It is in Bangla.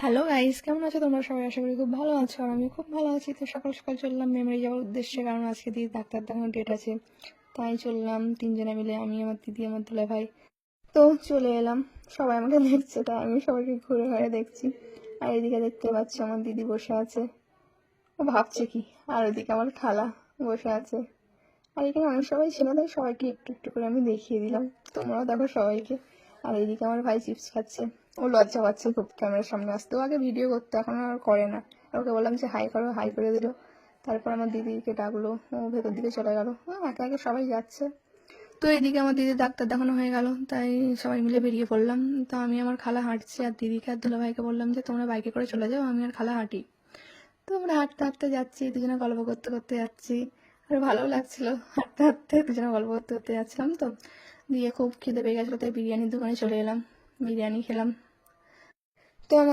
হ্যালো গাইস, কেমন আছো তোমরা সবাই? আশা করি খুব ভালো আছো। আর আমি খুব ভালো আছি। তো সকাল সকাল চললাম মেমোরি যাওয়ার উদ্দেশ্যে, কারণ আজকে দিদি ডাক্তার দেখানোর ডেট আছে। তাই চললাম তিনজনে মিলে, আমি, আমার দিদি, আমার দুলা ভাই। তো চলে এলাম। সবাই আমাকে দেখছে, তাই আমি সবাইকে ঘুরে ঘুরে দেখছি। আর এদিকে দেখতে পাচ্ছি আমার দিদি বসে আছে, ও ভাবছে কি। আর ওইদিকে আমার খালা বসে আছে। আর এখানে অনেক সবাই ছিল, তাই সবাইকে একটু একটু করে আমি দেখিয়ে দিলাম। তোমরাও দেখো সবাইকে। আর এইদিকে আমার ভাই চিপস খাচ্ছে। ও লজ্জা পাচ্ছে খুব ক্যামেরার সামনে আসতে, ও আগে ভিডিও করতে, এখন আর করে না। আর ওকে বললাম যে হাই করো, হাই করে দিল। তারপর আমার দিদিকে ডাকলো, ও ভেতর দিকে চলে গেল। একে একে সবাই যাচ্ছে। তো এইদিকে আমার দিদি ডাক্তার দেখানো হয়ে গেল, তাই সবাই মিলে বেরিয়ে পড়লাম। তো আমি আমার খালা হাঁটছি, আর দিদিকে আর দুলা ভাইকে বললাম যে তোমরা বাইকে করে চলে যাও, আমি আর খালা হাঁটি। তো আমরা হাঁটতে হাঁটতে যাচ্ছি, দুজনে গল্প করতে করতে যাচ্ছি। আর ভালো লাগছিল, হাঁটতে হাঁটতে দুজনে গল্প করতে করতে যাচ্ছিলাম। তো দিয়ে খুব খিদে পেয়ে গেছিলো, তাই বিরিয়ানির দোকানে চলে এলাম, বিরিয়ানি খেলাম।